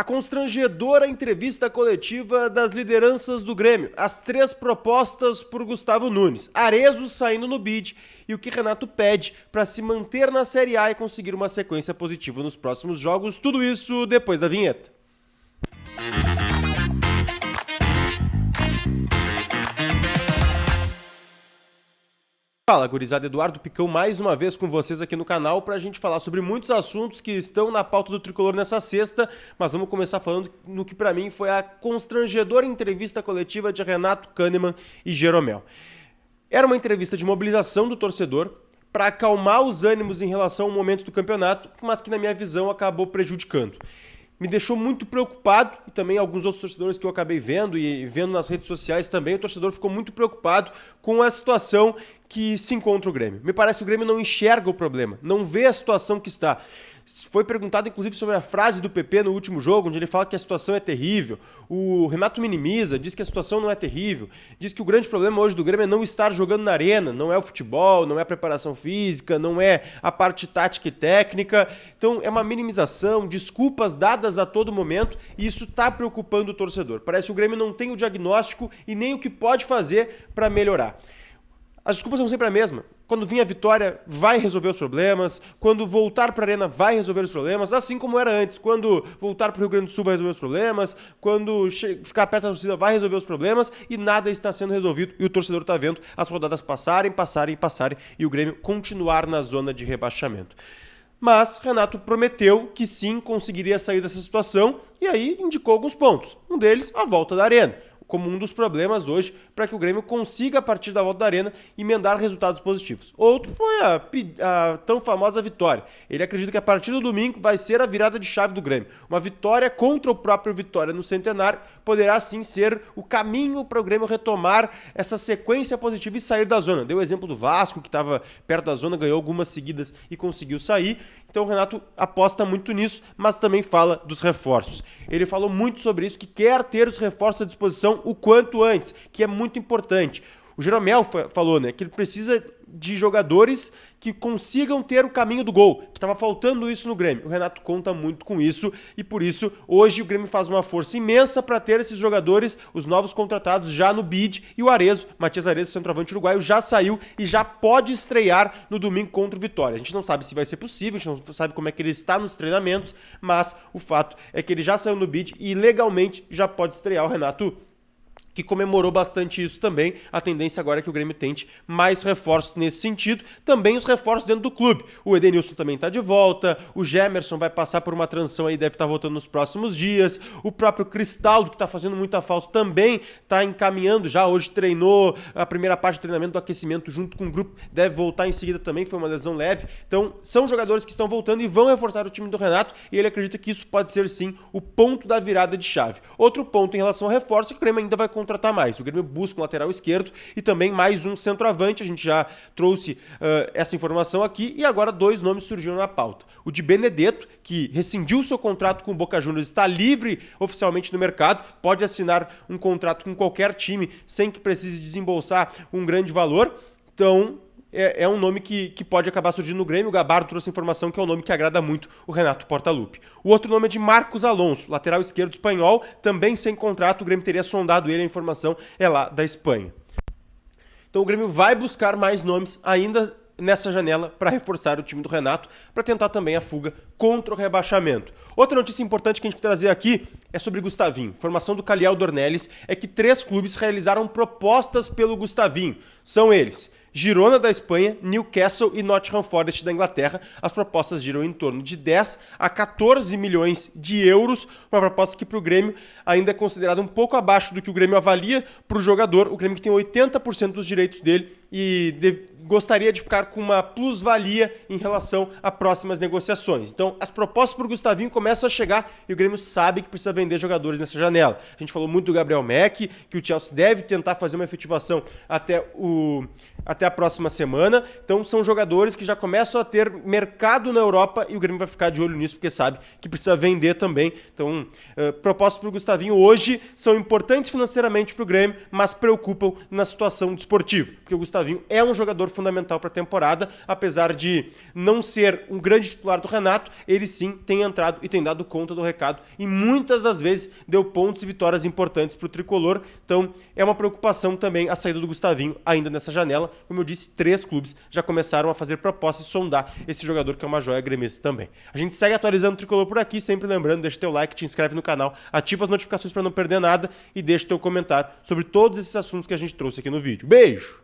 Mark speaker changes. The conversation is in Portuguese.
Speaker 1: A constrangedora entrevista coletiva das lideranças do Grêmio, as 3 propostas por Gustavo Nunes, Arezzo saindo no bid e o que Renato pede para se manter na Série A e conseguir uma sequência positiva nos próximos jogos, tudo isso depois da vinheta. Fala, gurizada, Eduardo Picão mais uma vez com vocês aqui no canal para a gente falar sobre muitos assuntos que estão na pauta do Tricolor nessa sexta, mas vamos começar falando no que para mim foi a constrangedora entrevista coletiva de Renato Kahneman e Jeromel. Era uma entrevista de mobilização do torcedor para acalmar os ânimos em relação ao momento do campeonato, mas que na minha visão acabou prejudicando. Me deixou muito preocupado, e também alguns outros torcedores que eu acabei vendo e vendo nas redes sociais também, o torcedor ficou muito preocupado com a situação que se encontra o Grêmio. Me parece que o Grêmio não enxerga o problema, não vê a situação que está. Foi perguntado inclusive sobre a frase do PP no último jogo, onde ele fala que a situação é terrível. O Renato minimiza, diz que a situação não é terrível, diz que o grande problema hoje do Grêmio é não estar jogando na arena, não é o futebol, não é a preparação física, não é a parte tática e técnica. Então é uma minimização, desculpas dadas a todo momento, e isso está preocupando o torcedor. Parece que o Grêmio não tem o diagnóstico e nem o que pode fazer para melhorar. As desculpas são sempre a mesma. Quando vir a vitória, vai resolver os problemas. Quando voltar para a arena, vai resolver os problemas. Assim como era antes. Quando voltar para o Rio Grande do Sul, vai resolver os problemas. Quando ficar perto da torcida, vai resolver os problemas. E nada está sendo resolvido. E o torcedor está vendo as rodadas passarem. E o Grêmio continuar na zona de rebaixamento. Mas Renato prometeu que sim, conseguiria sair dessa situação. E aí indicou alguns pontos. Um deles, a volta da arena, como um dos problemas hoje para que o Grêmio consiga, a partir da volta da arena, emendar resultados positivos. Outro foi a tão famosa vitória. Ele acredita que a partir do domingo vai ser a virada de chave do Grêmio. Uma vitória contra o próprio Vitória no Centenário poderá sim ser o caminho para o Grêmio retomar essa sequência positiva e sair da zona. Deu o exemplo do Vasco, que estava perto da zona, ganhou algumas seguidas e conseguiu sair. Então o Renato aposta muito nisso, mas também fala dos reforços. Ele falou muito sobre isso, que quer ter os reforços à disposição o quanto antes, que é muito importante. O Jeromel falou, que ele precisa de jogadores que consigam ter o caminho do gol, que estava faltando isso no Grêmio. O Renato conta muito com isso e por isso hoje o Grêmio faz uma força imensa para ter esses jogadores, os novos contratados já no bid, e o Arezzo, Matias Arezzo, centroavante uruguaio, já saiu e já pode estrear no domingo contra o Vitória. A gente não sabe se vai ser possível, a gente não sabe como é que ele está nos treinamentos, mas o fato é que ele já saiu no bid e legalmente já pode estrear. O Renato que comemorou bastante isso também. A tendência agora é que o Grêmio tente mais reforços nesse sentido. Também os reforços dentro do clube. O Edenilson também está de volta, o Gemerson vai passar por uma transição aí, deve estar voltando nos próximos dias. O próprio Cristaldo, que está fazendo muita falta, também está encaminhando já. Hoje treinou a primeira parte do treinamento do aquecimento junto com o grupo, deve voltar em seguida também, foi uma lesão leve. Então são jogadores que estão voltando e vão reforçar o time do Renato, e ele acredita que isso pode ser sim o ponto da virada de chave. Outro ponto em relação ao reforço é que o Grêmio ainda vai contratar mais. O Grêmio busca um lateral esquerdo e também mais um centroavante. A gente já trouxe essa informação aqui e agora 2 nomes surgiram na pauta. O de Benedetto, que rescindiu seu contrato com o Boca Juniors, está livre oficialmente no mercado, pode assinar um contrato com qualquer time sem que precise desembolsar um grande valor. Então é um nome que pode acabar surgindo no Grêmio. O Gabardo trouxe informação que é um nome que agrada muito o Renato Portaluppi. O outro nome é de Marcos Alonso, lateral esquerdo espanhol, também sem contrato. O Grêmio teria sondado ele, a informação é lá da Espanha. Então o Grêmio vai buscar mais nomes ainda nessa janela para reforçar o time do Renato, para tentar também a fuga contra o rebaixamento. Outra notícia importante que a gente quer trazer aqui é sobre Gustavinho. Informação do Caliel Dornelles é que 3 clubes realizaram propostas pelo Gustavinho. São eles: Girona da Espanha, Newcastle e Nottingham Forest da Inglaterra. As propostas giram em torno de 10 a 14 milhões de euros, uma proposta que para o Grêmio ainda é considerada um pouco abaixo do que o Grêmio avalia para o jogador. O Grêmio que tem 80% dos direitos dele e gostaria de ficar com uma plusvalia em relação a próximas negociações. Então, as propostas para o Gustavinho começam a chegar e o Grêmio sabe que precisa vender jogadores nessa janela. A gente falou muito do Gabriel Mack, que o Chelsea deve tentar fazer uma efetivação até a próxima semana. Então, são jogadores que já começam a ter mercado na Europa e o Grêmio vai ficar de olho nisso porque sabe que precisa vender também. Então, propostas para o Gustavinho hoje são importantes financeiramente para o Grêmio, mas preocupam na situação desportiva, porque o Gustavinho é um jogador fundamental para a temporada, apesar de não ser um grande titular do Renato, ele sim tem entrado e tem dado conta do recado e muitas das vezes deu pontos e vitórias importantes para o tricolor, então é uma preocupação também a saída do Gustavinho ainda nessa janela. Como eu disse, 3 clubes já começaram a fazer propostas e sondar esse jogador que é uma joia gremista também. A gente segue atualizando o tricolor por aqui, sempre lembrando, deixa teu like, te inscreve no canal, ativa as notificações para não perder nada e deixa teu comentário sobre todos esses assuntos que a gente trouxe aqui no vídeo. Beijo!